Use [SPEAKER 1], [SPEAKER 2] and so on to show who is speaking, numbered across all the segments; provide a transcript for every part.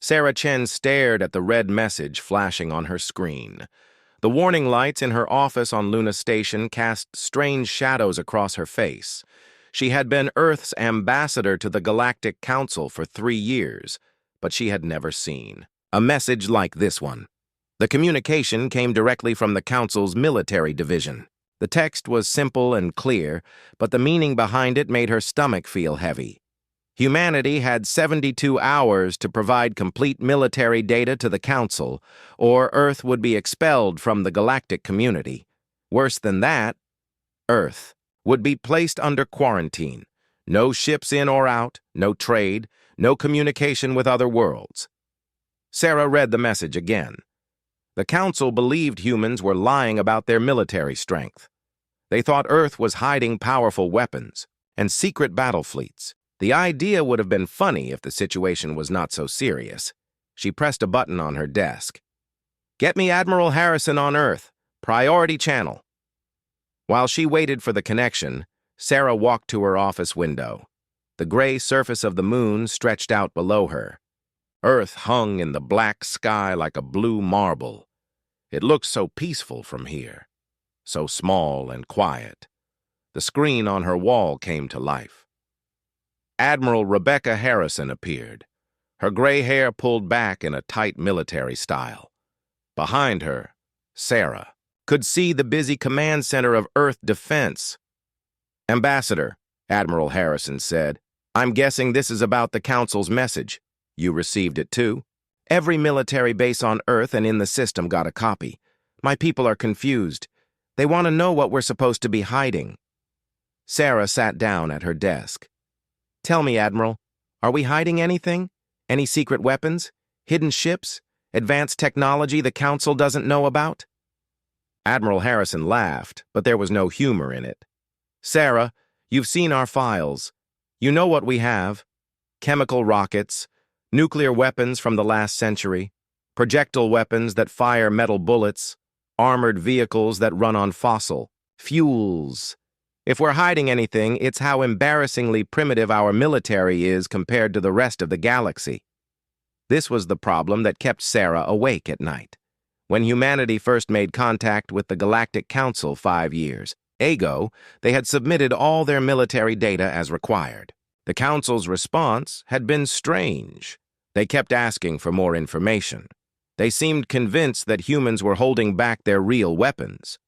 [SPEAKER 1] Sarah Chen stared at the red message flashing on her screen. The warning lights in her office on Luna Station cast strange shadows across her face. She had been Earth's ambassador to the Galactic Council for 3 years, but she had never seen a message like this one. The communication came directly from the Council's military division. The text was simple and clear, but the meaning behind it made her stomach feel heavy. Humanity had 72 hours to provide complete military data to the Council, or Earth would be expelled from the galactic community. Worse than that, Earth would be placed under quarantine. No ships in or out, no trade, no communication with other worlds. Sarah read the message again. The Council believed humans were lying about their military strength. They thought Earth was hiding powerful weapons and secret battle fleets. The idea would have been funny if the situation was not so serious. She pressed a button on her desk. "Get me Admiral Harrison on Earth. Priority channel." While she waited for the connection, Sarah walked to her office window. The gray surface of the moon stretched out below her. Earth hung in the black sky like a blue marble. It looked so peaceful from here, so small and quiet. The screen on her wall came to life. Admiral Rebecca Harrison appeared, her gray hair pulled back in a tight military style. Behind her, Sarah could see the busy command center of Earth Defense. "Ambassador," Admiral Harrison said, "I'm guessing this is about the Council's message. You received it too? Every military base on Earth and in the system got a copy. My people are confused. They want to know what we're supposed to be hiding." Sarah sat down at her desk. "Tell me, Admiral, are we hiding anything? Any secret weapons? Hidden ships? Advanced technology the Council doesn't know about?" Admiral Harrison laughed, but there was no humor in it. "Sarah, you've seen our files. You know what we have. Chemical rockets, nuclear weapons from the last century, projectile weapons that fire metal bullets, armored vehicles that run on fossil fuels. If we're hiding anything, it's how embarrassingly primitive our military is compared to the rest of the galaxy." This was the problem that kept Sarah awake at night. When humanity first made contact with the Galactic Council 5 years ago, they had submitted all their military data as required. The Council's response had been strange. They kept asking for more information. They seemed convinced that humans were holding back their real weapons.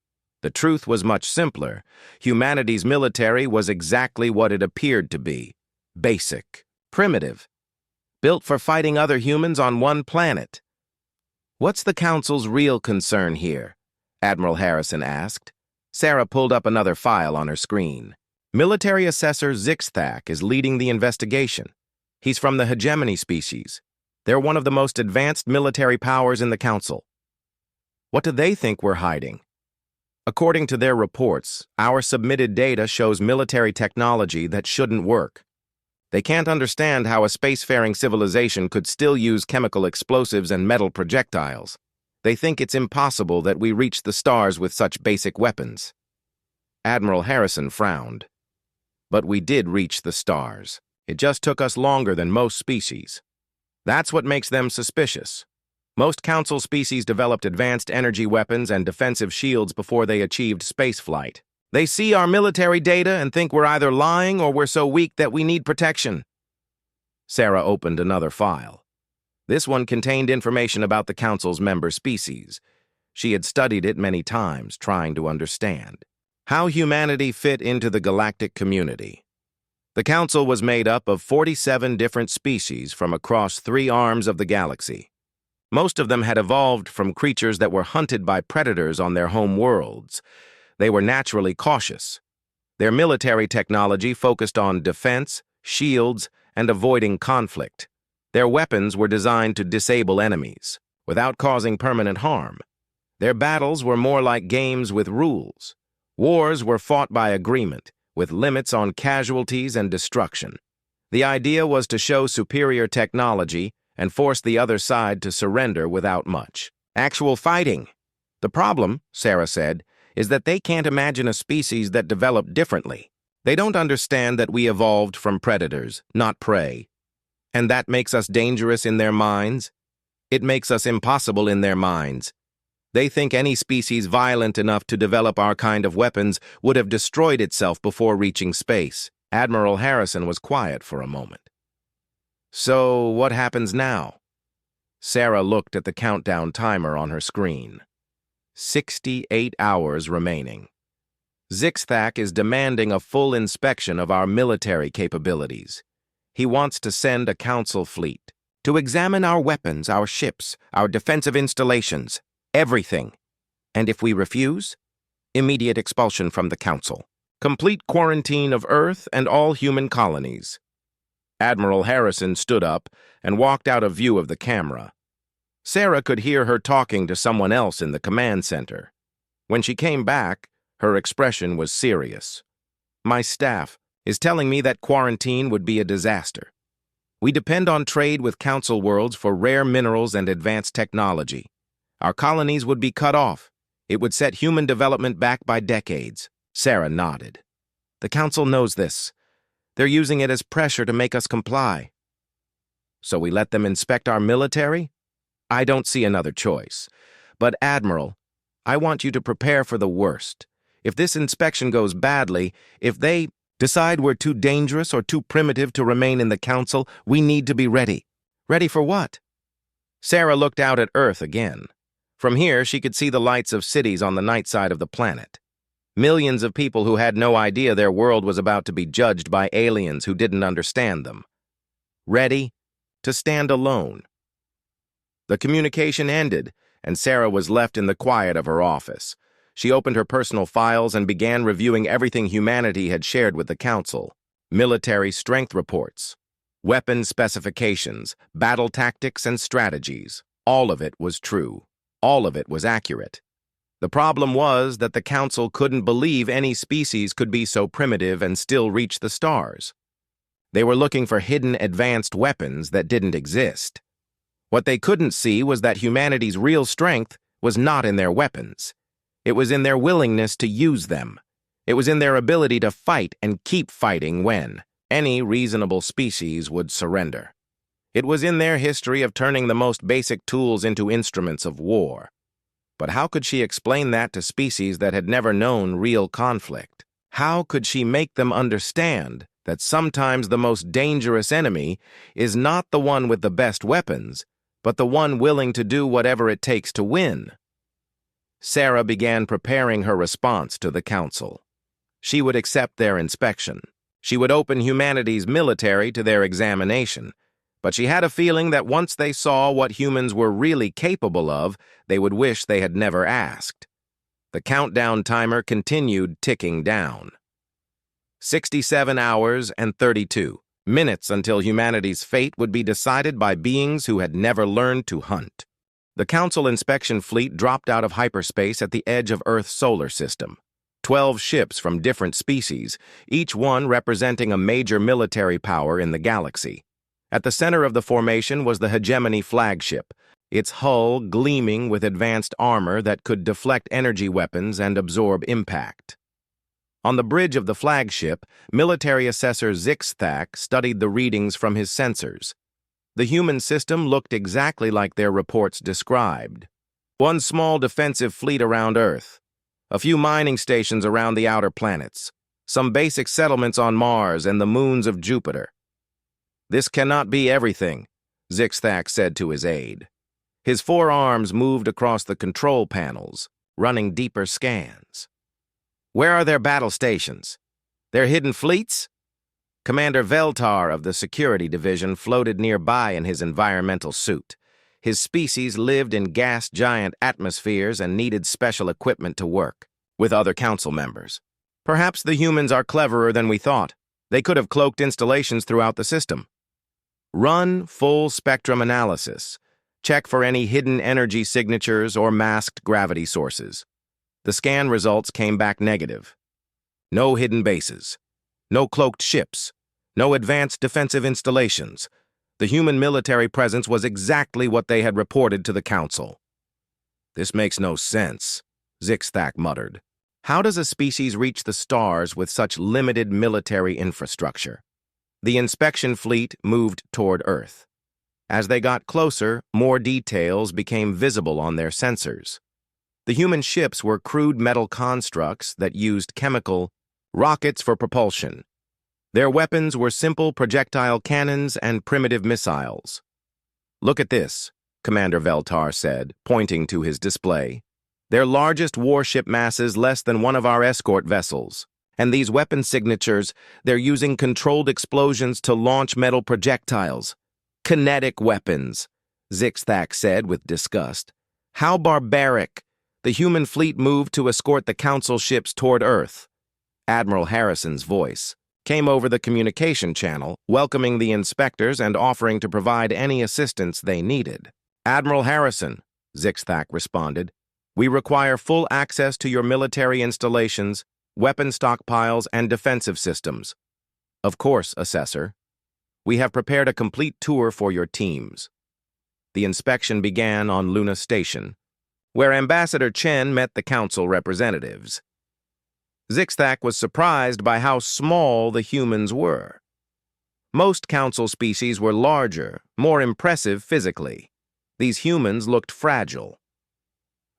[SPEAKER 1] The truth was much simpler. Humanity's military was exactly what it appeared to be: basic, primitive, built for fighting other humans on one planet. "What's the Council's real concern here?" Admiral Harrison asked. Sarah pulled up another file on her screen. "Military Assessor Zixthak is leading the investigation. He's from the hegemony species. They're one of the most advanced military powers in the Council." "What do they think we're hiding?" "According to their reports, our submitted data shows military technology that shouldn't work. They can't understand how a spacefaring civilization could still use chemical explosives and metal projectiles. They think it's impossible that we reach the stars with such basic weapons." Admiral Harrison frowned. "But we did reach the stars. It just took us longer than most species. That's what makes them suspicious. Most Council species developed advanced energy weapons and defensive shields before they achieved spaceflight. They see our military data and think we're either lying or we're so weak that we need protection." Sarah opened another file. This one contained information about the Council's member species. She had studied it many times, trying to understand how humanity fit into the galactic community. The Council was made up of 47 different species from across 3 arms of the galaxy. Most of them had evolved from creatures that were hunted by predators on their home worlds. They were naturally cautious. Their military technology focused on defense, shields, and avoiding conflict. Their weapons were designed to disable enemies, without causing permanent harm. Their battles were more like games with rules. Wars were fought by agreement, with limits on casualties and destruction. The idea was to show superior technology and force the other side to surrender without much actual fighting. "The problem," Sarah said, "is that they can't imagine a species that developed differently. They don't understand that we evolved from predators, not prey. And that makes us dangerous in their minds? It makes us impossible in their minds. They think any species violent enough to develop our kind of weapons would have destroyed itself before reaching space. Admiral Harrison was quiet for a moment. So, what happens now? Sarah looked at the countdown timer on her screen. 68 hours remaining. Zixthak is demanding a full inspection of our military capabilities. He wants to send a council fleet to examine our weapons, our ships, our defensive installations, everything. And if we refuse, immediate expulsion from the council. Complete quarantine of Earth and all human colonies. Admiral Harrison stood up and walked out of view of the camera. Sarah could hear her talking to someone else in the command center. When she came back, her expression was serious. My staff is telling me that quarantine would be a disaster. We depend on trade with Council worlds for rare minerals and advanced technology. Our colonies would be cut off. It would set human development back by decades. Sarah nodded. The Council knows this. They're using it as pressure to make us comply. So we let them inspect our military? I don't see another choice. But, Admiral, I want you to prepare for the worst. If this inspection goes badly, if they decide we're too dangerous or too primitive to remain in the Council, we need to be ready. Ready for what? Sarah looked out at Earth again. From here, she could see the lights of cities on the night side of the planet. Millions of people who had no idea their world was about to be judged by aliens who didn't understand them. Ready to stand alone. The communication ended, and Sarah was left in the quiet of her office. She opened her personal files and began reviewing everything humanity had shared with the Council. Military strength reports, weapon specifications, battle tactics and strategies. All of it was true. All of it was accurate. The problem was that the Council couldn't believe any species could be so primitive and still reach the stars. They were looking for hidden advanced weapons that didn't exist. What they couldn't see was that humanity's real strength was not in their weapons. It was in their willingness to use them. It was in their ability to fight and keep fighting when any reasonable species would surrender. It was in their history of turning the most basic tools into instruments of war. But how could she explain that to species that had never known real conflict? How could she make them understand that sometimes the most dangerous enemy is not the one with the best weapons, but the one willing to do whatever it takes to win? Sarah began preparing her response to the Council. She would accept their inspection. She would open humanity's military to their examination. But she had a feeling that once they saw what humans were really capable of, they would wish they had never asked. The countdown timer continued ticking down. 67 hours and 32 minutes until humanity's fate would be decided by beings who had never learned to hunt. The Council inspection fleet dropped out of hyperspace at the edge of Earth's solar system. 12 ships from different species, each one representing a major military power in the galaxy. At the center of the formation was the Hegemony flagship, its hull gleaming with advanced armor that could deflect energy weapons and absorb impact. On the bridge of the flagship, military assessor Zixthak studied the readings from his sensors. The human system looked exactly like their reports described. One small defensive fleet around Earth, a few mining stations around the outer planets, some basic settlements on Mars and the moons of Jupiter. This cannot be everything, Zixthak said to his aide. His four arms moved across the control panels, running deeper scans. Where are their battle stations? Their hidden fleets? Commander Veltar of the Security Division floated nearby in his environmental suit. His species lived in gas giant atmospheres and needed special equipment to work with other council members. Perhaps the humans are cleverer than we thought. They could have cloaked installations throughout the system. Run full spectrum analysis. Check for any hidden energy signatures or masked gravity sources. The scan results came back negative. No hidden bases. No cloaked ships. No advanced defensive installations. The human military presence was exactly what they had reported to the Council. This makes no sense, Zixthak muttered. How does a species reach the stars with such limited military infrastructure? The inspection fleet moved toward Earth. As they got closer, more details became visible on their sensors. The human ships were crude metal constructs that used chemical rockets for propulsion. Their weapons were simple projectile cannons and primitive missiles. "Look at this," Commander Veltar said, pointing to his display. "Their largest warship masses less than one of our escort vessels. And these weapon signatures, they're using controlled explosions to launch metal projectiles. Kinetic weapons," Zixthak said with disgust. "How barbaric." The human fleet moved to escort the Council ships toward Earth. Admiral Harrison's voice came over the communication channel, welcoming the inspectors and offering to provide any assistance they needed. "Admiral Harrison," Zixthak responded, "we require full access to your military installations, weapon stockpiles, and defensive systems." "Of course, Assessor. We have prepared a complete tour for your teams." The inspection began on Luna Station, where Ambassador Chen met the Council representatives. Zixthak was surprised by how small the humans were. Most Council species were larger, more impressive physically. These humans looked fragile.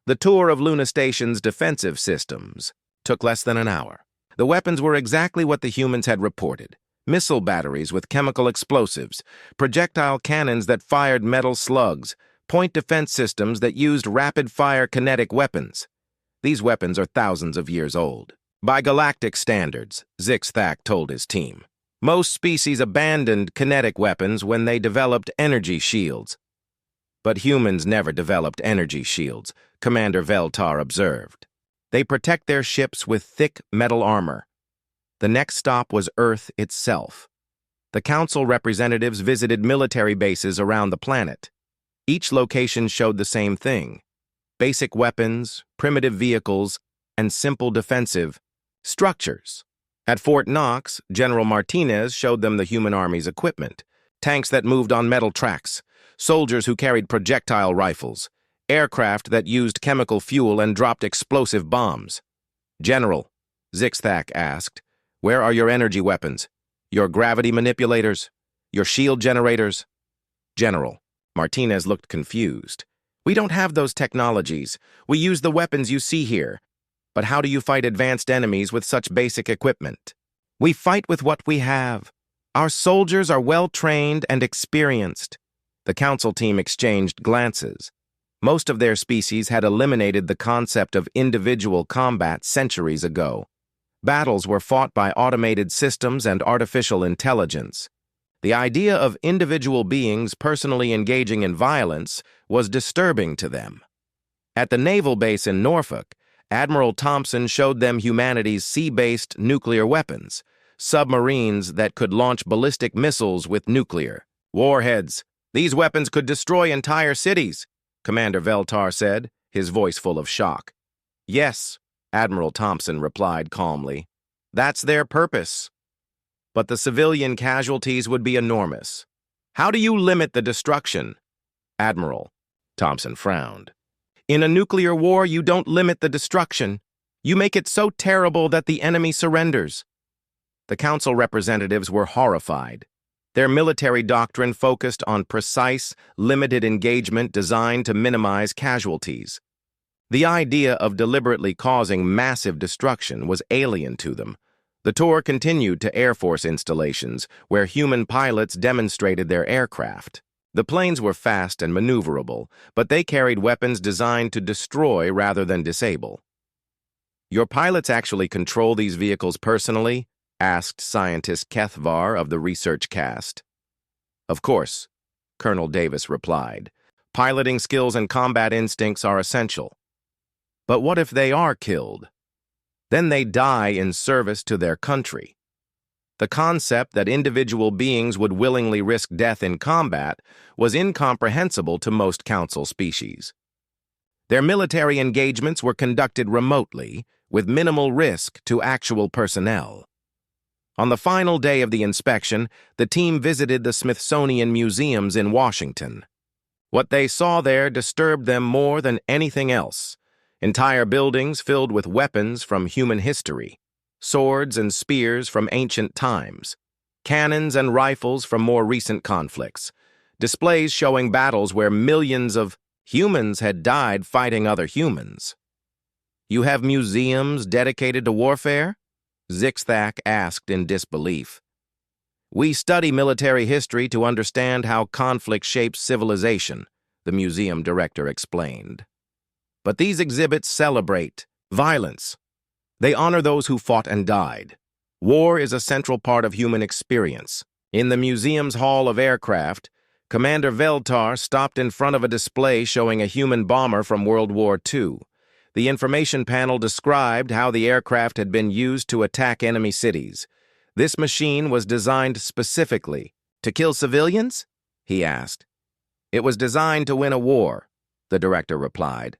[SPEAKER 1] The tour of Luna Station's defensive systems took less than an hour. The weapons were exactly what the humans had reported: missile batteries with chemical explosives, projectile cannons that fired metal slugs, point defense systems that used rapid-fire kinetic weapons. These weapons are thousands of years old. By galactic standards, Zixthak told his team. Most species abandoned kinetic weapons when they developed energy shields. But humans never developed energy shields, Commander Veltar observed. They protect their ships with thick metal armor. The next stop was Earth itself. The Council representatives visited military bases around the planet. Each location showed the same thing: basic weapons, primitive vehicles, and simple defensive structures. At Fort Knox, General Martinez showed them the human army's equipment: tanks that moved on metal tracks, soldiers who carried projectile rifles, aircraft that used chemical fuel and dropped explosive bombs. "General," Zixthak asked, "where are your energy weapons? Your gravity manipulators? Your shield generators?" "General," Martinez looked confused. "We don't have those technologies. We use the weapons you see here. But how do you fight advanced enemies with such basic equipment?" "We fight with what we have. Our soldiers are well-trained and experienced." The Council team exchanged glances. Most of their species had eliminated the concept of individual combat centuries ago. Battles were fought by automated systems and artificial intelligence. The idea of individual beings personally engaging in violence was disturbing to them. At the naval base in Norfolk, Admiral Thompson showed them humanity's sea-based nuclear weapons, submarines that could launch ballistic missiles with nuclear warheads. "These weapons could destroy entire cities," Commander Veltar said, his voice full of shock. "Yes," Admiral Thompson replied calmly. "That's their purpose. But the civilian casualties would be enormous. How do you limit the destruction?" "Admiral," Thompson frowned. "In a nuclear war, you don't limit the destruction. You make it so terrible that the enemy surrenders." The Council representatives were horrified. Their military doctrine focused on precise, limited engagement designed to minimize casualties. The idea of deliberately causing massive destruction was alien to them. The tour continued to Air Force installations, where human pilots demonstrated their aircraft. The planes were fast and maneuverable, but they carried weapons designed to destroy rather than disable. "Your pilots actually control these vehicles personally?" asked scientist Kethvar of the research cast. "Of course," Colonel Davis replied. "Piloting skills and combat instincts are essential. But what if they are killed? Then they die in service to their country." The concept that individual beings would willingly risk death in combat was incomprehensible to most Council species. Their military engagements were conducted remotely, with minimal risk to actual personnel. On the final day of the inspection, the team visited the Smithsonian Museums in Washington. What they saw there disturbed them more than anything else: entire buildings filled with weapons from human history, swords and spears from ancient times. cannons and rifles from more recent conflicts, displays showing battles where millions of humans had died fighting other humans. "You have museums dedicated to warfare?" Zixthak asked in disbelief. "We study military history to understand how conflict shapes civilization," the museum director explained. "But these exhibits celebrate violence. They honor those who fought and died. War is a central part of human experience." In the museum's Hall of Aircraft, Commander Veltar stopped in front of a display showing a human bomber from World War II. The information panel described how the aircraft had been used to attack enemy cities. "This machine was designed specifically to kill civilians?" he asked. "It was designed to win a war," the director replied.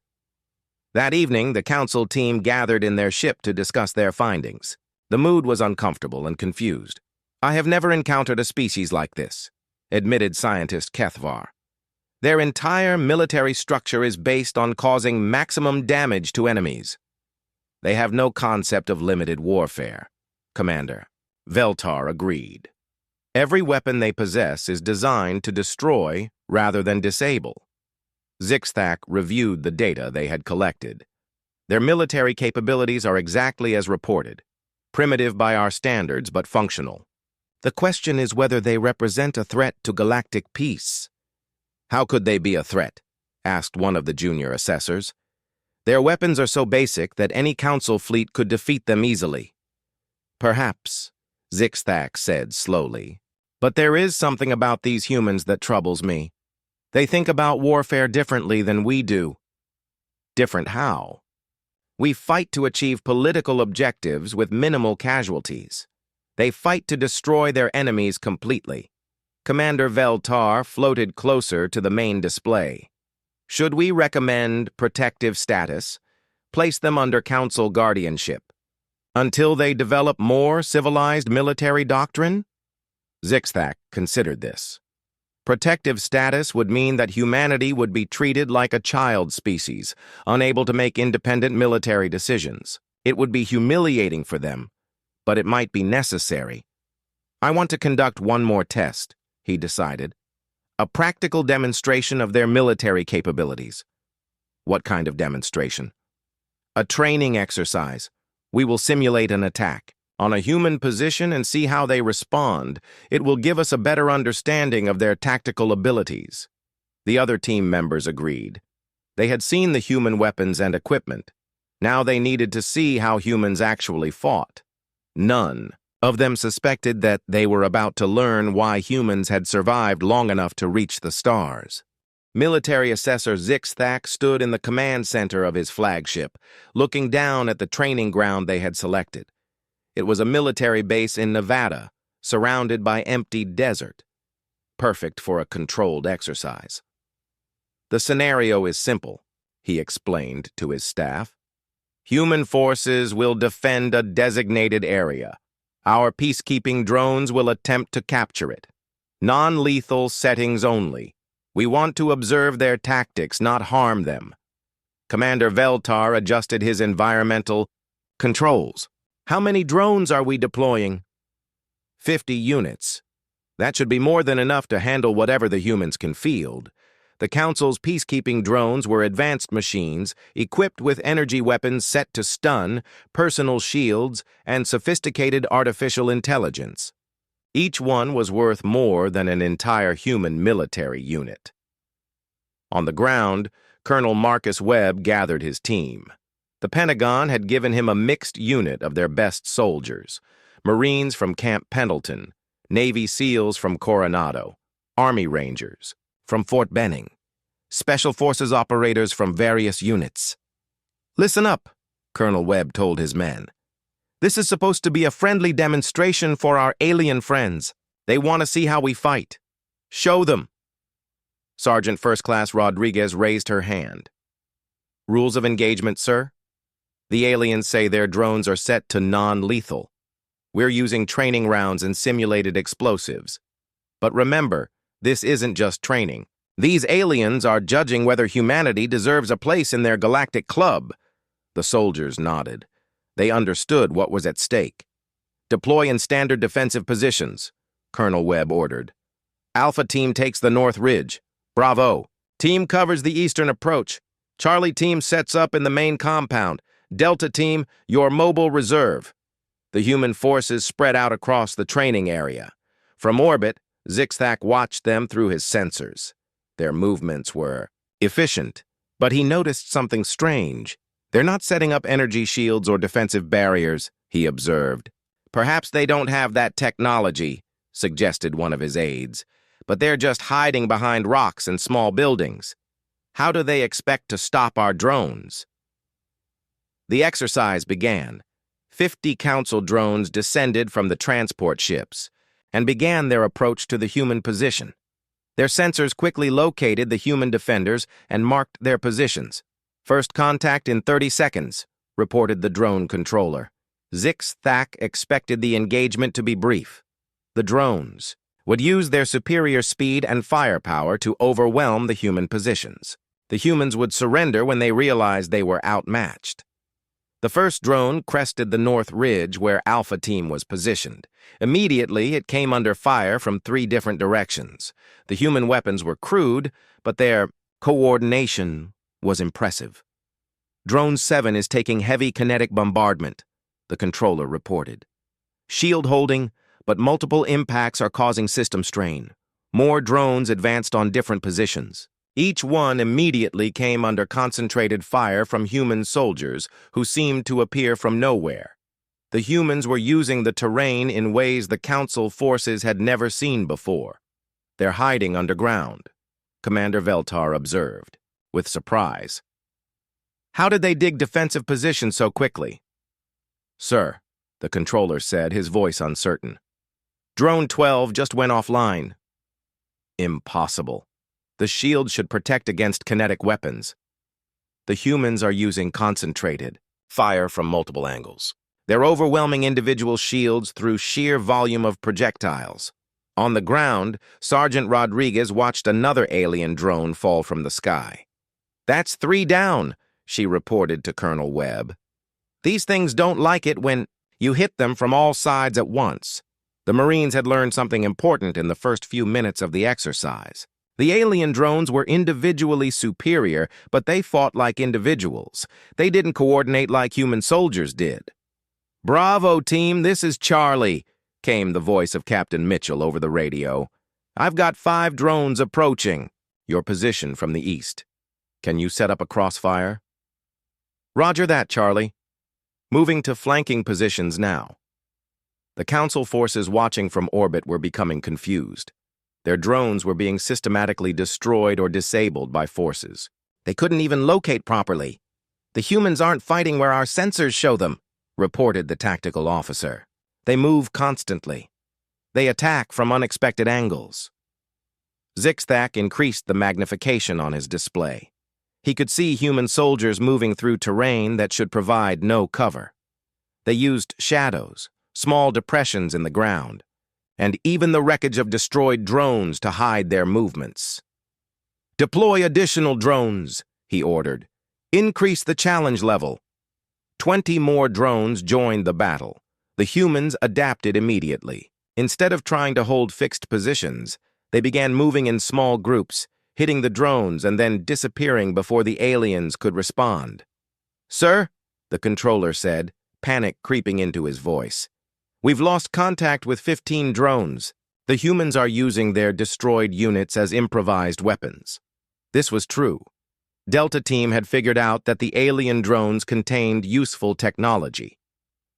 [SPEAKER 1] That evening, the council team gathered in their ship to discuss their findings. The mood was uncomfortable and confused. "I have never encountered a species like this," admitted scientist Kethvar. "Their entire military structure is based on causing maximum damage to enemies. They have no concept of limited warfare," Commander Veltar agreed. "Every weapon they possess is designed to destroy rather than disable." Zixthak reviewed the data they had collected. "Their military capabilities are exactly as reported, primitive by our standards but functional. The question is whether they represent a threat to galactic peace." "How could they be a threat?" asked one of the junior assessors. "Their weapons are so basic that any council fleet could defeat them easily." "Perhaps," Zixthak said slowly. "But there is something about these humans that troubles me. They think about warfare differently than we do." "Different how?" "We fight to achieve political objectives with minimal casualties. They fight to destroy their enemies completely." Commander Veltar floated closer to the main display. "Should we recommend protective status? Place them under council guardianship until they develop more civilized military doctrine?" Zixthak considered this. Protective status would mean that humanity would be treated like a child species, unable to make independent military decisions. It would be humiliating for them, but it might be necessary. "I want to conduct one more test," he decided. "A practical demonstration of their military capabilities." "What kind of demonstration?" "A training exercise. We will simulate an attack on a human position and see how they respond. It will give us a better understanding of their tactical abilities." The other team members agreed. They had seen the human weapons and equipment. Now they needed to see how humans actually fought. None of them suspected that they were about to learn why humans had survived long enough to reach the stars. Military Assessor Zixthak stood in the command center of his flagship, looking down at the training ground they had selected. It was a military base in Nevada, surrounded by empty desert, perfect for a controlled exercise. "The scenario is simple," he explained to his staff. "Human forces will defend a designated area. Our peacekeeping drones will attempt to capture it. Non-lethal settings only. We want to observe their tactics, not harm them." Commander Veltar adjusted his environmental controls. "How many drones are we deploying?" 50 units. That should be more than enough to handle whatever the humans can field. The Council's peacekeeping drones were advanced machines, equipped with energy weapons set to stun, personal shields, and sophisticated artificial intelligence. Each one was worth more than an entire human military unit. On the ground, Colonel Marcus Webb gathered his team. The Pentagon had given him a mixed unit of their best soldiers: Marines from Camp Pendleton, Navy SEALs from Coronado, Army Rangers from Fort Benning, Special Forces operators from various units. "Listen up," Colonel Webb told his men. "This is supposed to be a friendly demonstration for our alien friends. They want to see how we fight. Show them." Sergeant First Class Rodriguez raised her hand. "Rules of engagement, sir? The aliens say their drones are set to non-lethal. We're using training rounds and simulated explosives. But remember, this isn't just training. These aliens are judging whether humanity deserves a place in their galactic club." The soldiers nodded. They understood what was at stake. "Deploy in standard defensive positions. Colonel Webb ordered. Alpha Team takes the North Ridge. Bravo. Team covers the eastern approach. Charlie Team sets up in the main compound. Delta Team, your mobile reserve. The human forces spread out across the training area. From orbit, Zixthak watched them through his sensors. Their movements were efficient, but he noticed something strange. They're not setting up energy shields or defensive barriers, he observed. Perhaps they don't have that technology, suggested one of his aides, but they're just hiding behind rocks and small buildings. How do they expect to stop our drones? The exercise began. 50 Council drones descended from the transport ships and began their approach to the human position. Their sensors quickly located the human defenders and marked their positions. First contact in 30 seconds, reported the drone controller. Zixthak expected the engagement to be brief. The drones would use their superior speed and firepower to overwhelm the human positions. The humans would surrender when they realized they were outmatched. The first drone crested the North Ridge where Alpha Team was positioned. Immediately, it came under fire from 3 different directions. The human weapons were crude, but their coordination was impressive. Drone 7 is taking heavy kinetic bombardment, the controller reported. Shield holding, but multiple impacts are causing system strain. More drones advanced on different positions. Each one immediately came under concentrated fire from human soldiers who seemed to appear from nowhere. The humans were using the terrain in ways the Council forces had never seen before. They're hiding underground, Commander Veltar observed, with surprise. How did they dig defensive positions so quickly? Sir, the controller said, his voice uncertain. Drone 12 just went offline. Impossible. The shield should protect against kinetic weapons. The humans are using concentrated fire from multiple angles. They're overwhelming individual shields through sheer volume of projectiles. On the ground, Sergeant Rodriguez watched another alien drone fall from the sky. That's 3 down, she reported to Colonel Webb. These things don't like it when you hit them from all sides at once. The Marines had learned something important in the first few minutes of the exercise. The alien drones were individually superior, but they fought like individuals. They didn't coordinate like human soldiers did. Bravo, team, this is Charlie, came the voice of Captain Mitchell over the radio. I've got 5 drones approaching your position from the east. Can you set up a crossfire? Roger that, Charlie. Moving to flanking positions now. The Council forces watching from orbit were becoming confused. Their drones were being systematically destroyed or disabled by forces. They couldn't even locate properly. The humans aren't fighting where our sensors show them, reported the tactical officer. They move constantly. They attack from unexpected angles. Zixthak increased the magnification on his display. He could see human soldiers moving through terrain that should provide no cover. They used shadows, small depressions in the ground, and even the wreckage of destroyed drones to hide their movements. Deploy additional drones, he ordered. Increase the challenge level. 20 more drones joined the battle. The humans adapted immediately. Instead of trying to hold fixed positions, they began moving in small groups, hitting the drones and then disappearing before the aliens could respond. Sir, the controller said, panic creeping into his voice. We've lost contact with 15 drones. The humans are using their destroyed units as improvised weapons. This was true. Delta Team had figured out that the alien drones contained useful technology.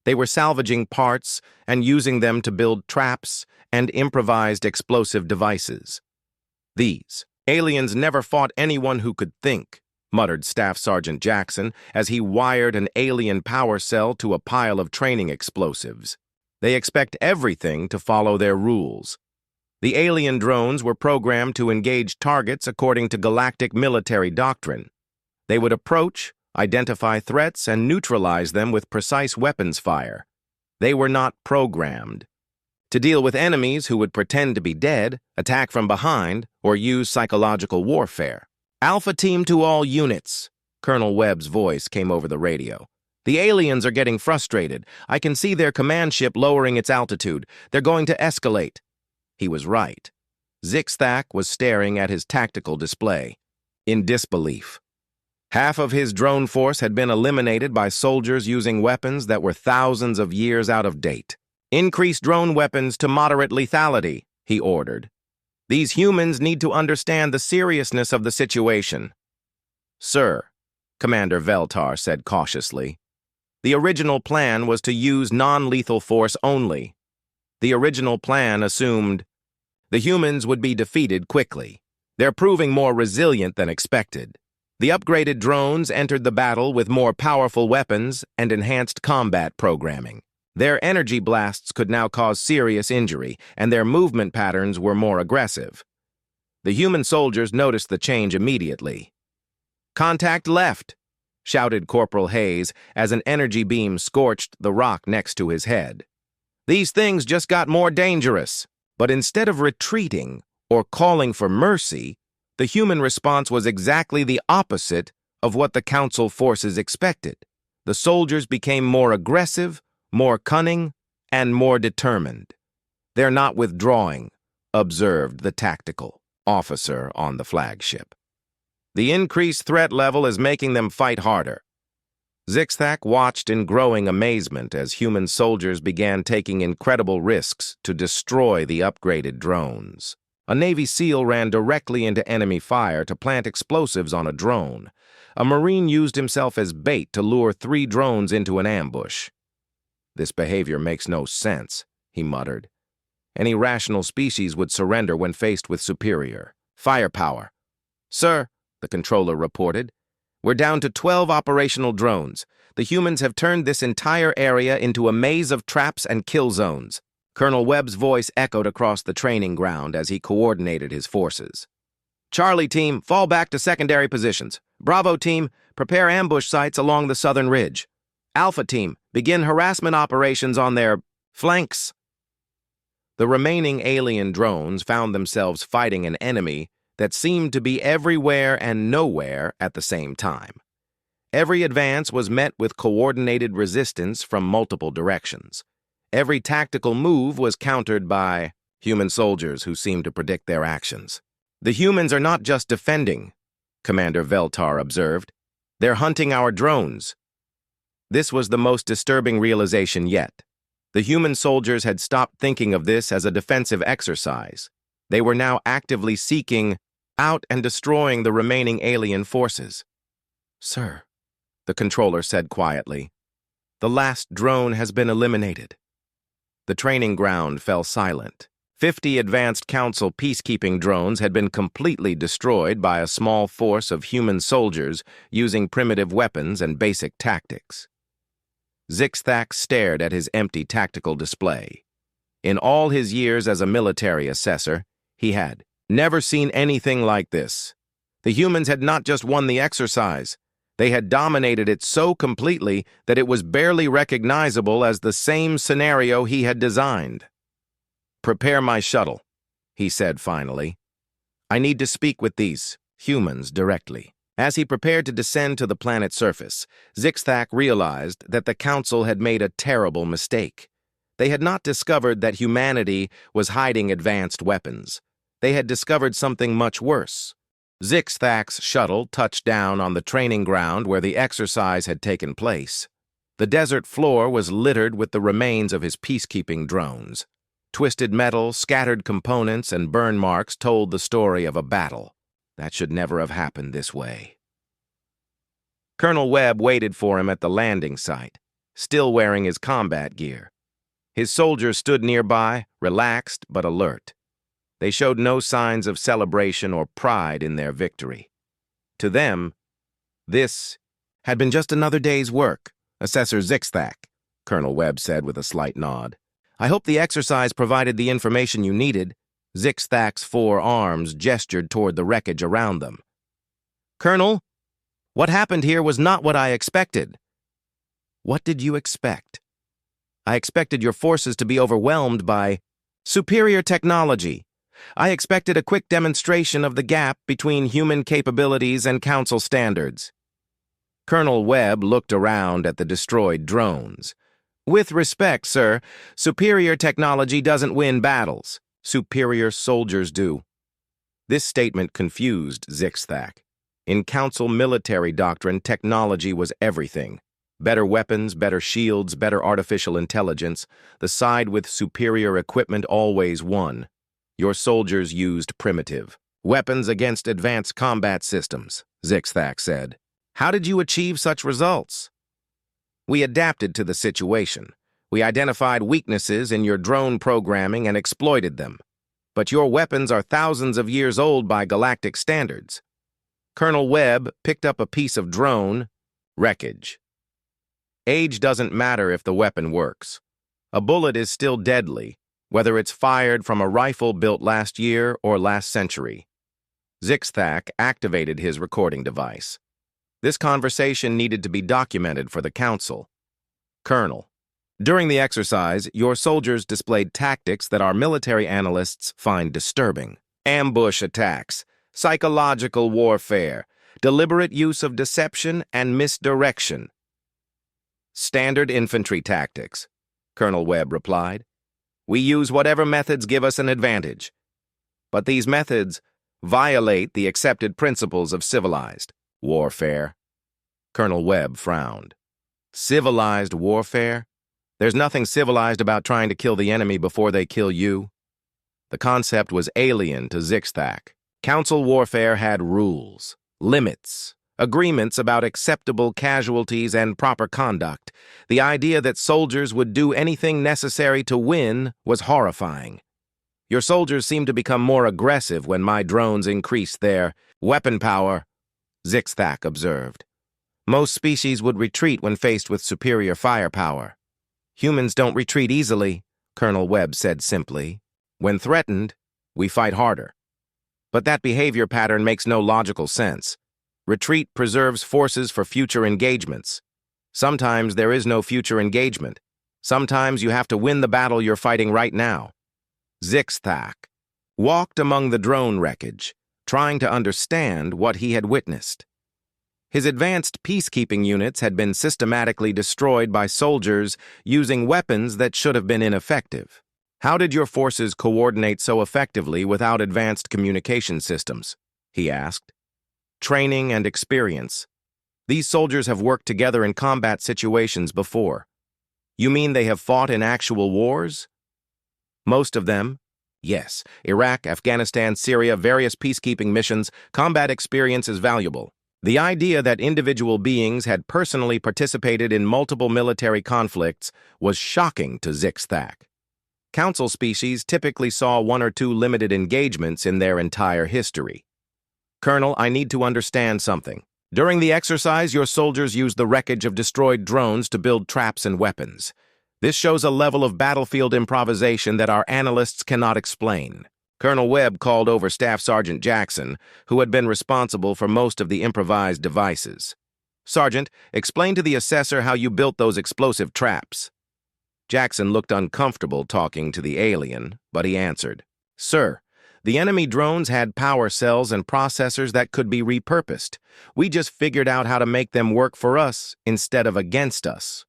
[SPEAKER 1] They were salvaging parts and using them to build traps and improvised explosive devices. These aliens never fought anyone who could think, muttered Staff Sergeant Jackson as he wired an alien power cell to a pile of training explosives. They expect everything to follow their rules. The alien drones were programmed to engage targets according to Galactic military doctrine. They would approach, identify threats, and neutralize them with precise weapons fire. They were not programmed to deal with enemies who would pretend to be dead, attack from behind, or use psychological warfare. Alpha Team to all units, Colonel Webb's voice came over the radio. The aliens are getting frustrated. I can see their command ship lowering its altitude. They're going to escalate. He was right. Zixthak was staring at his tactical display, in disbelief. Half of his drone force had been eliminated by soldiers using weapons that were thousands of years out of date. "Increase drone weapons to moderate lethality," he ordered. "These humans need to understand the seriousness of the situation." "Sir," Commander Veltar said cautiously, "the original plan was to use non-lethal force only. The original plan assumed the humans would be defeated quickly. They're proving more resilient than expected. The upgraded drones entered the battle with more powerful weapons and enhanced combat programming. Their energy blasts could now cause serious injury, and their movement patterns were more aggressive. The human soldiers noticed the change immediately. "Contact left," shouted Corporal Hayes as an energy beam scorched the rock next to his head. "These things just got more dangerous." But instead of retreating or calling for mercy, the human response was exactly the opposite of what the Council forces expected. The soldiers became more aggressive, more cunning, and more determined. "They're not withdrawing," observed the tactical officer on the flagship. "The increased threat level is making them fight harder." Zixthak watched in growing amazement as human soldiers began taking incredible risks to destroy the upgraded drones. A Navy SEAL ran directly into enemy fire to plant explosives on a drone. A Marine used himself as bait to lure 3 drones into an ambush. "This behavior makes no sense," he muttered. "Any rational species would surrender when faced with superior firepower." "Sir," the controller reported, "we're down to 12 operational drones. The humans have turned this entire area into a maze of traps and kill zones." Colonel Webb's voice echoed across the training ground as he coordinated his forces. "Charlie team, fall back to secondary positions. Bravo team, prepare ambush sites along the southern ridge. Alpha team, begin harassment operations on their flanks." The remaining alien drones found themselves fighting an enemy that seemed to be everywhere and nowhere at the same time. Every advance was met with coordinated resistance from multiple directions. Every tactical move was countered by human soldiers who seemed to predict their actions. "The humans are not just defending," Commander Veltar observed. "They're hunting our drones." This was the most disturbing realization yet. The human soldiers had stopped thinking of this as a defensive exercise. They were now actively seeking out and destroying the remaining alien forces. "Sir," the controller said quietly, "the last drone has been eliminated." The training ground fell silent. 50 advanced Council peacekeeping drones had been completely destroyed by a small force of human soldiers using primitive weapons and basic tactics. Zixthak stared at his empty tactical display. In all his years as a military assessor, he had never seen anything like this. The humans had not just won the exercise, they had dominated it so completely that it was barely recognizable as the same scenario he had designed. "Prepare my shuttle," he said finally. "I need to speak with these humans directly." As he prepared to descend to the planet's surface, Zixthak realized that the Council had made a terrible mistake. They had not discovered that humanity was hiding advanced weapons. They had discovered something much worse. Zixthak's shuttle touched down on the training ground where the exercise had taken place. The desert floor was littered with the remains of his peacekeeping drones. Twisted metal, scattered components, and burn marks told the story of a battle that should never have happened this way. Colonel Webb waited for him at the landing site, still wearing his combat gear. His soldiers stood nearby, relaxed but alert. They showed no signs of celebration or pride in their victory. To them, this had been just another day's work, Assessor Zixthak, Colonel Webb said with a slight nod. "I hope the exercise provided the information you needed." Zixthak's 4 arms gestured toward the wreckage around them. "Colonel, what happened here was not what I expected." "What did you expect?" "I expected your forces to be overwhelmed by superior technology. I expected a quick demonstration of the gap between human capabilities and Council standards." Colonel Webb looked around at the destroyed drones. "With respect, sir, superior technology doesn't win battles. Superior soldiers do. This statement confused Zixthak. In Council military doctrine, technology was everything. Better weapons, better shields, better artificial intelligence. The side with superior equipment always won. Your soldiers used primitive weapons against advanced combat systems, Zixthak said. How did you achieve such results? We adapted to the situation. We identified weaknesses in your drone programming and exploited them. But your weapons are thousands of years old by galactic standards. Colonel Webb picked up a piece of drone wreckage. Age doesn't matter if the weapon works. A bullet is still deadly, whether it's fired from a rifle built last year or last century. Zixthak activated his recording device. This conversation needed to be documented for the Council. Colonel, during the exercise, your soldiers displayed tactics that our military analysts find disturbing. Ambush attacks, psychological warfare, deliberate use of deception and misdirection. Standard infantry tactics, Colonel Webb replied. We use whatever methods give us an advantage. But these methods violate the accepted principles of civilized warfare. Colonel Webb frowned. Civilized warfare? There's nothing civilized about trying to kill the enemy before they kill you. The concept was alien to Zixthak. Council warfare had rules, limits, agreements about acceptable casualties and proper conduct. The idea that soldiers would do anything necessary to win was horrifying. Your soldiers seemed to become more aggressive when my drones increased their weapon power, Zixthak observed. Most species would retreat when faced with superior firepower. Humans don't retreat easily, Colonel Webb said simply. When threatened, we fight harder. But that behavior pattern makes no logical sense. Retreat preserves forces for future engagements. Sometimes there is no future engagement. Sometimes you have to win the battle you're fighting right now. Zixthak walked among the drone wreckage, trying to understand what he had witnessed. His advanced peacekeeping units had been systematically destroyed by soldiers using weapons that should have been ineffective. How did your forces coordinate so effectively without advanced communication systems? He asked. Training and experience. These soldiers have worked together in combat situations before. You mean they have fought in actual wars? Most of them, yes. Iraq, Afghanistan, Syria, various peacekeeping missions, combat experience is valuable. The idea that individual beings had personally participated in multiple military conflicts was shocking to Zixthak. Council species typically saw 1 or 2 limited engagements in their entire history. Colonel, I need to understand something. During the exercise, your soldiers used the wreckage of destroyed drones to build traps and weapons. This shows a level of battlefield improvisation that our analysts cannot explain. Colonel Webb called over Staff Sergeant Jackson, who had been responsible for most of the improvised devices. Sergeant, explain to the assessor how you built those explosive traps. Jackson looked uncomfortable talking to the alien, but he answered, Sir, the enemy drones had power cells and processors that could be repurposed. We just figured out how to make them work for us instead of against us.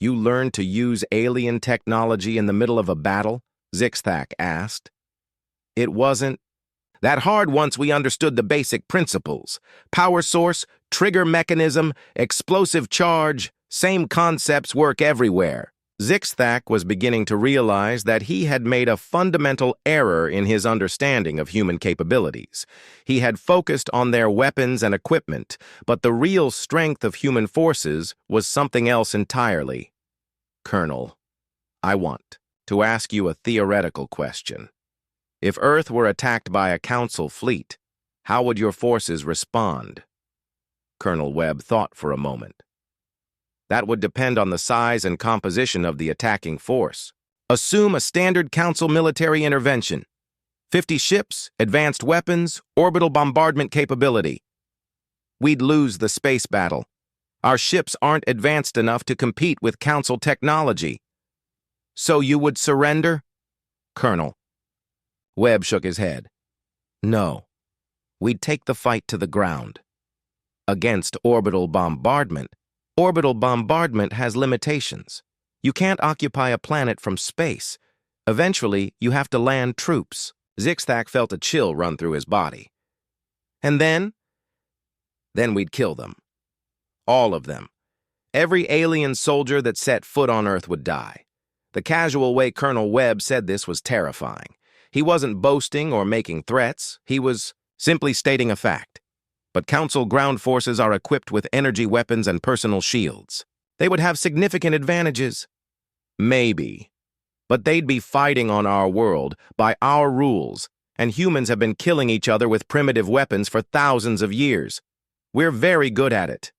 [SPEAKER 1] You learned to use alien technology in the middle of a battle? Zixthak asked. It wasn't that hard once we understood the basic principles. Power source, trigger mechanism, explosive charge, same concepts work everywhere. Zixthak was beginning to realize that he had made a fundamental error in his understanding of human capabilities. He had focused on their weapons and equipment, but the real strength of human forces was something else entirely. Colonel, I want to ask you a theoretical question. If Earth were attacked by a Council fleet, how would your forces respond? Colonel Webb thought for a moment. That would depend on the size and composition of the attacking force. Assume a standard Council military intervention. 50 ships, advanced weapons, orbital bombardment capability. We'd lose the space battle. Our ships aren't advanced enough to compete with Council technology. So you would surrender? Colonel. Webb shook his head. No. We'd take the fight to the ground. Against orbital bombardment. Orbital bombardment has limitations. You can't occupy a planet from space. Eventually, you have to land troops. Zixthak felt a chill run through his body. And then we'd kill them. All of them. Every alien soldier that set foot on Earth would die. The casual way Colonel Webb said this was terrifying. He wasn't boasting or making threats. He was simply stating a fact. But Council ground forces are equipped with energy weapons and personal shields. They would have significant advantages. Maybe. But they'd be fighting on our world, by our rules, and humans have been killing each other with primitive weapons for thousands of years. We're very good at it.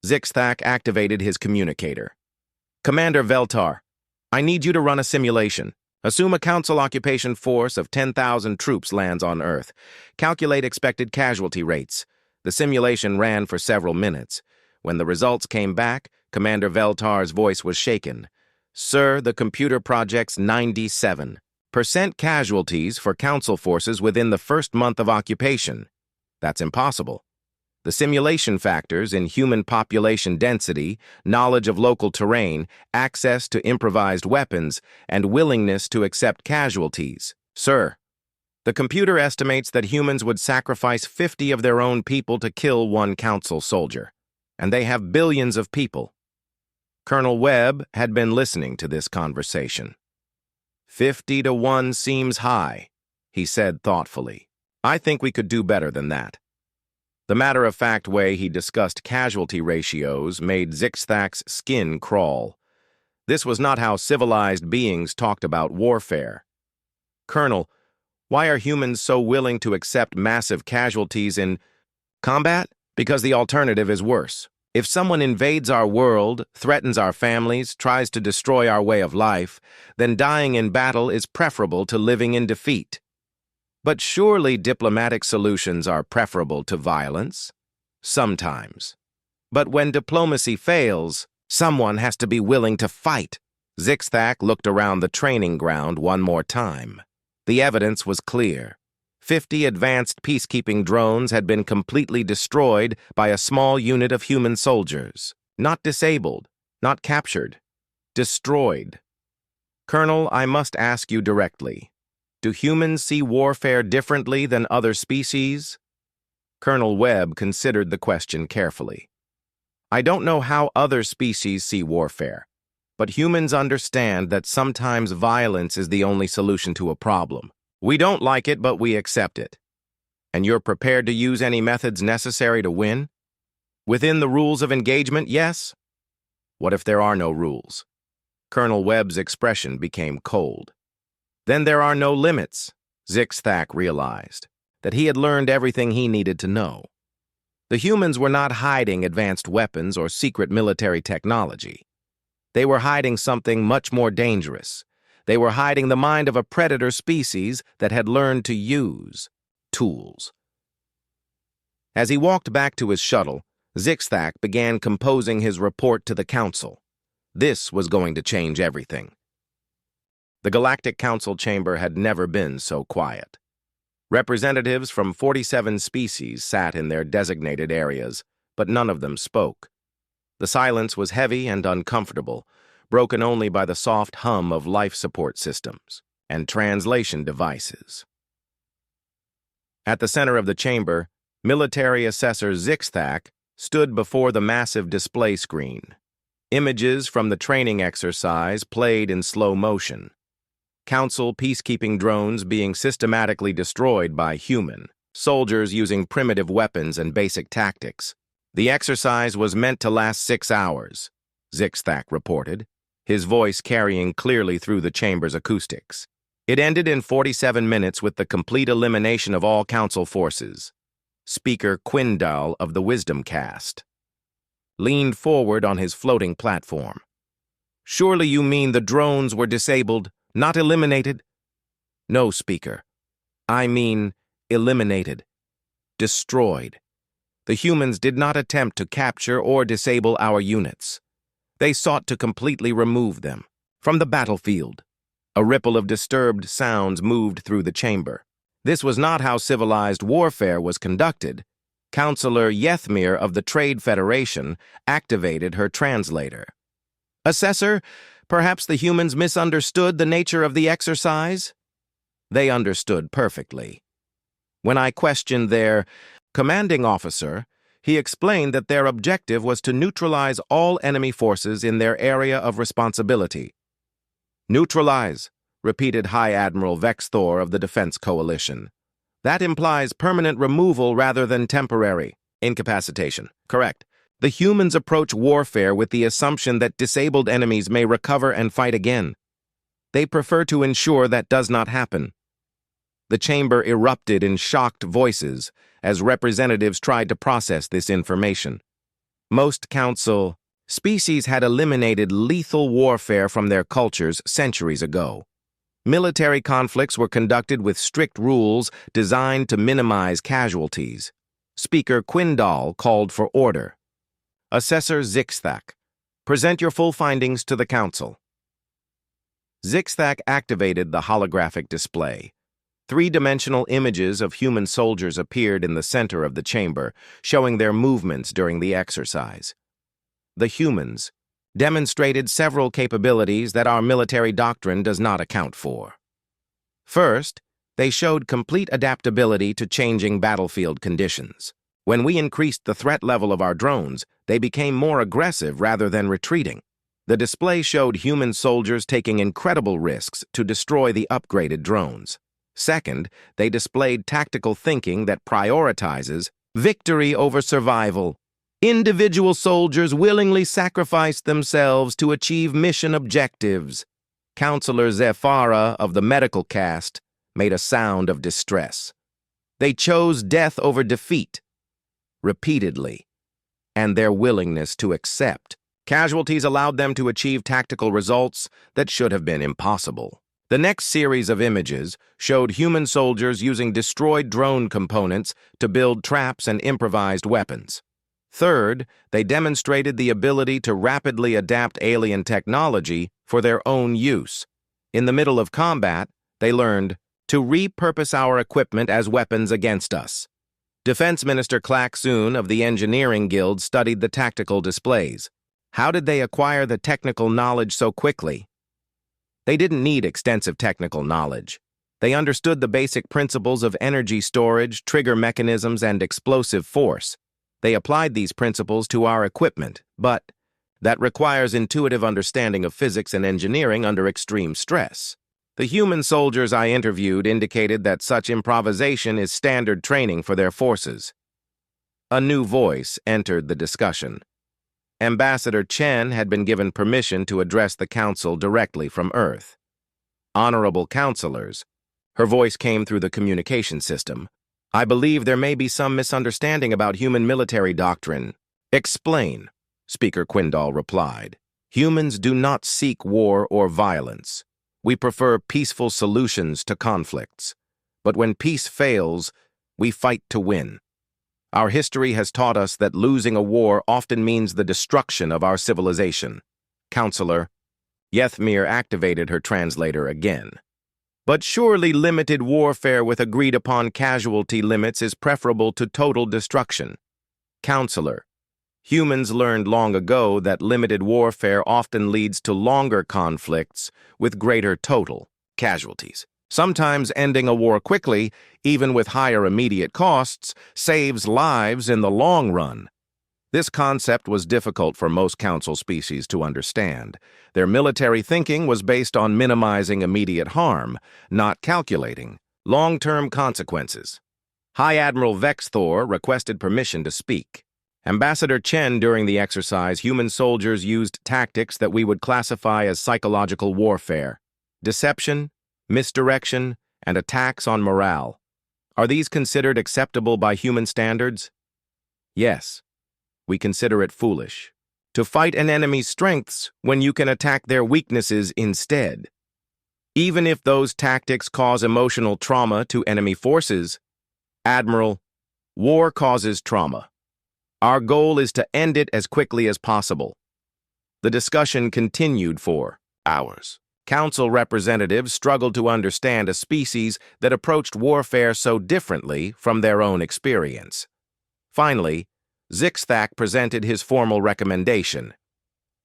[SPEAKER 1] Zixthak activated his communicator. Commander Veltar, I need you to run a simulation. Assume a Council occupation force of 10,000 troops lands on Earth. Calculate expected casualty rates. The simulation ran for several minutes. When the results came back, Commander Veltar's voice was shaken. Sir, the computer projects 97% casualties for Council forces within the first month of occupation. That's impossible. The simulation factors in human population density, knowledge of local terrain, access to improvised weapons, and willingness to accept casualties. Sir, the computer estimates that humans would sacrifice 50 of their own people to kill one Council soldier, and they have billions of people. Colonel Webb had been listening to this conversation. 50 to 1 seems high, he said thoughtfully. I think we could do better than that. The matter-of-fact way he discussed casualty ratios made Zixthak's skin crawl. This was not how civilized beings talked about warfare. Colonel, why are humans so willing to accept massive casualties in combat? Because the alternative is worse. If someone invades our world, threatens our families, tries to destroy our way of life, then dying in battle is preferable to living in defeat. But surely diplomatic solutions are preferable to violence? Sometimes. But when diplomacy fails, someone has to be willing to fight. Zixthak looked around the training ground one more time. The evidence was clear. 50 advanced peacekeeping drones had been completely destroyed by a small unit of human soldiers. Not disabled, not captured. Destroyed. Colonel, I must ask you directly. Do humans see warfare differently than other species? Colonel Webb considered the question carefully. I don't know how other species see warfare, but humans understand that sometimes violence is the only solution to a problem. We don't like it, but we accept it. And you're prepared to use any methods necessary to win? Within the rules of engagement, yes? What if there are no rules? Colonel Webb's expression became cold. Then there are no limits. Zixthak realized that he had learned everything he needed to know. The humans were not hiding advanced weapons or secret military technology. They were hiding something much more dangerous. They were hiding the mind of a predator species that had learned to use tools. As he walked back to his shuttle, Zixthak began composing his report to the Council. This was going to change everything. The Galactic Council chamber had never been so quiet. Representatives from 47 species sat in their designated areas, but none of them spoke. The silence was heavy and uncomfortable, broken only by the soft hum of life support systems and translation devices. At the center of the chamber, military assessor Zixthak stood before the massive display screen. Images from the training exercise played in slow motion. Council peacekeeping drones being systematically destroyed by human soldiers using primitive weapons and basic tactics. The exercise was meant to last 6 hours, Zixthak reported, his voice carrying clearly through the chamber's acoustics. It ended in 47 minutes with the complete elimination of all Council forces. Speaker Quindal of the Wisdom Cast leaned forward on his floating platform. Surely you mean the drones were disabled, not eliminated? No, Speaker. I mean eliminated. Destroyed. The humans did not attempt to capture or disable our units. They sought to completely remove them from the battlefield. A ripple of disturbed sounds moved through the chamber. This was not how civilized warfare was conducted. Counselor Yethmir of the Trade Federation activated her translator. Assessor, Perhaps the humans misunderstood the nature of the exercise? They understood perfectly. When I questioned their commanding officer, he explained that their objective was to neutralize all enemy forces in their area of responsibility. Neutralize, repeated High Admiral Vexthor of the Defense Coalition. That implies permanent removal rather than temporary incapacitation. Correct. The humans approach warfare with the assumption that disabled enemies may recover and fight again. They prefer to ensure that does not happen. The chamber erupted in shocked voices as representatives tried to process this information. Most council species had eliminated lethal warfare from their cultures centuries ago. Military conflicts were conducted with strict rules designed to minimize casualties. Speaker Quindal called for order. Assessor Zixthak, present your full findings to the council. Zixthak activated the holographic display. Three-dimensional images of human soldiers appeared in the center of the chamber, showing their movements during the exercise. The humans demonstrated several capabilities that our military doctrine does not account for. First, they showed complete adaptability to changing battlefield conditions. When we increased the threat level of our drones, they became more aggressive rather than retreating. The display showed human soldiers taking incredible risks to destroy the upgraded drones. Second, they displayed tactical thinking that prioritizes victory over survival. Individual soldiers willingly sacrificed themselves to achieve mission objectives. Counselor Zephyra of the medical caste made a sound of distress. They chose death over defeat, repeatedly, and their willingness to accept. Casualties allowed them to achieve tactical results that should have been impossible. The next series of images showed human soldiers using destroyed drone components to build traps and improvised weapons. Third, they demonstrated the ability to rapidly adapt alien technology for their own use. In the middle of combat, they learned to repurpose our equipment as weapons against us. Defense Minister Clack Soon of the Engineering Guild studied the tactical displays. How did they acquire the technical knowledge so quickly? They didn't need extensive technical knowledge. They understood the basic principles of energy storage, trigger mechanisms, and explosive force. They applied these principles to our equipment, but that requires intuitive understanding of physics and engineering under extreme stress. The human soldiers I interviewed indicated that such improvisation is standard training for their forces. A new voice entered the discussion. Ambassador Chen had been given permission to address the council directly from Earth. Honorable counselors, her voice came through the communication system. I believe there may be some misunderstanding about human military doctrine. Explain, Speaker Quindal replied. Humans do not seek war or violence. We prefer peaceful solutions to conflicts. But when peace fails, we fight to win. Our history has taught us that losing a war often means the destruction of our civilization. Counselor, Yethmir activated her translator again. But surely limited warfare with agreed-upon casualty limits is preferable to total destruction. Counselor, humans learned long ago that limited warfare often leads to longer conflicts with greater total casualties. Sometimes ending a war quickly, even with higher immediate costs, saves lives in the long run. This concept was difficult for most council species to understand. Their military thinking was based on minimizing immediate harm, not calculating long-term consequences. High Admiral Vexthor requested permission to speak. Ambassador Chen, during the exercise, human soldiers used tactics that we would classify as psychological warfare. Deception, misdirection, and attacks on morale. Are these considered acceptable by human standards? Yes. We consider it foolish to fight an enemy's strengths when you can attack their weaknesses instead. Even if those tactics cause emotional trauma to enemy forces, Admiral, war causes trauma. Our goal is to end it as quickly as possible. The discussion continued for hours. Council representatives struggled to understand a species that approached warfare so differently from their own experience. Finally, Zixthak presented his formal recommendation.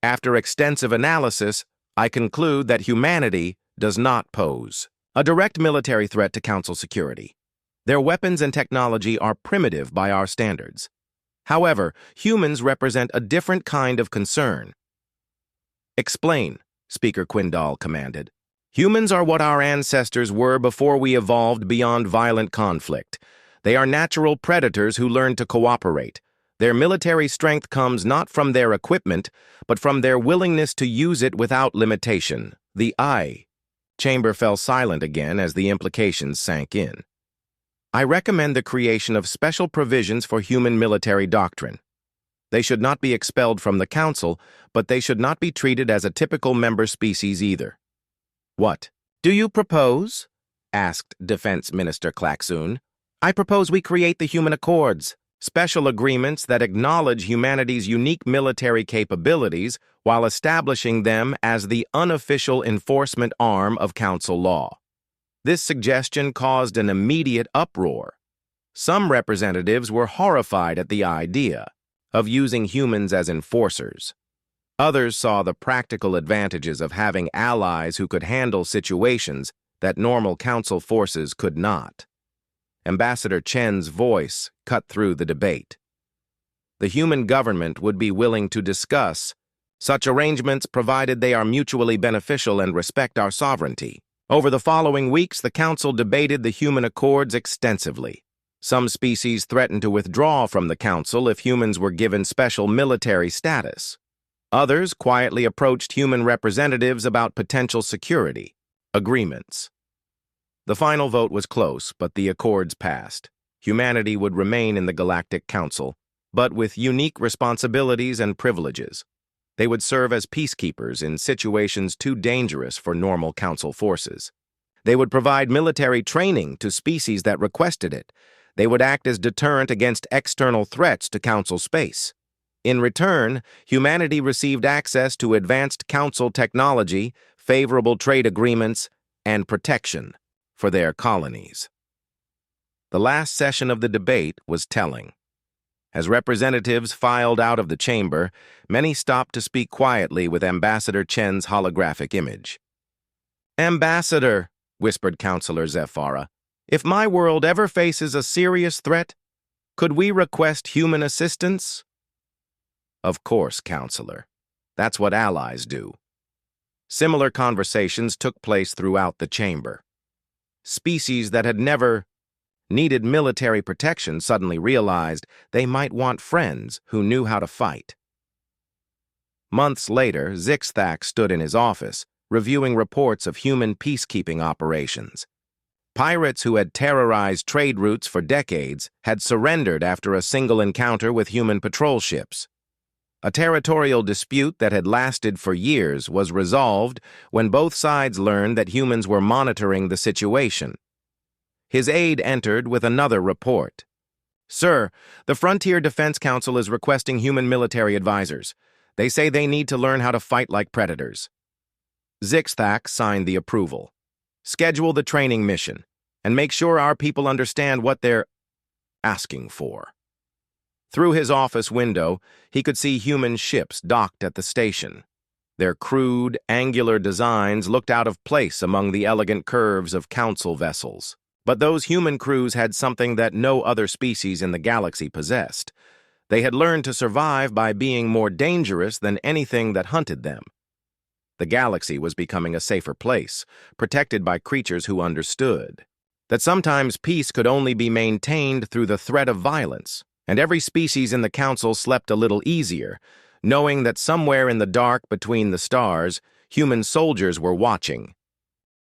[SPEAKER 1] After extensive analysis, I conclude that humanity does not pose a direct military threat to Council security. Their weapons and technology are primitive by our standards. However, humans represent a different kind of concern. Explain, Speaker Quindal commanded. Humans are what our ancestors were before we evolved beyond violent conflict. They are natural predators who learn to cooperate. Their military strength comes not from their equipment, but from their willingness to use it without limitation. The chamber fell silent again as the implications sank in. I recommend the creation of special provisions for human military doctrine. They should not be expelled from the Council, but they should not be treated as a typical member species either. What do you propose? Asked Defense Minister Klaxoon. I propose we create the Human Accords, special agreements that acknowledge humanity's unique military capabilities while establishing them as the unofficial enforcement arm of Council law. This suggestion caused an immediate uproar. Some representatives were horrified at the idea of using humans as enforcers. Others saw the practical advantages of having allies who could handle situations that normal Council forces could not. Ambassador Chen's voice cut through the debate. The human government would be willing to discuss such arrangements provided they are mutually beneficial and respect our sovereignty. Over the following weeks, the Council debated the Human Accords extensively. Some species threatened to withdraw from the Council if humans were given special military status. Others quietly approached human representatives about potential security agreements. The final vote was close, but the accords passed. Humanity would remain in the Galactic Council, but with unique responsibilities and privileges. They would serve as peacekeepers in situations too dangerous for normal Council forces. They would provide military training to species that requested it. They would act as deterrent against external threats to Council space. In return, humanity received access to advanced Council technology, favorable trade agreements, and protection for their colonies. The last session of the debate was telling. As representatives filed out of the chamber, many stopped to speak quietly with Ambassador Chen's holographic image. "Ambassador," whispered Councillor Zephyra, "if my world ever faces a serious threat, could we request human assistance?" "Of course, Councillor. That's what allies do." Similar conversations took place throughout the chamber. Species that had never needed military protection suddenly realized they might want friends who knew how to fight. Months later, Zixthak stood in his office, reviewing reports of human peacekeeping operations. Pirates who had terrorized trade routes for decades had surrendered after a single encounter with human patrol ships. A territorial dispute that had lasted for years was resolved when both sides learned that humans were monitoring the situation. His aide entered with another report. "Sir, the Frontier Defense Council is requesting human military advisors. They say they need to learn how to fight like predators." Zixthak signed the approval. "Schedule the training mission, and make sure our people understand what they're asking for." Through his office window, he could see human ships docked at the station. Their crude, angular designs looked out of place among the elegant curves of Council vessels. But those human crews had something that no other species in the galaxy possessed. They had learned to survive by being more dangerous than anything that hunted them. The galaxy was becoming a safer place, protected by creatures who understood that sometimes peace could only be maintained through the threat of violence, and every species in the Council slept a little easier, knowing that somewhere in the dark between the stars, human soldiers were watching,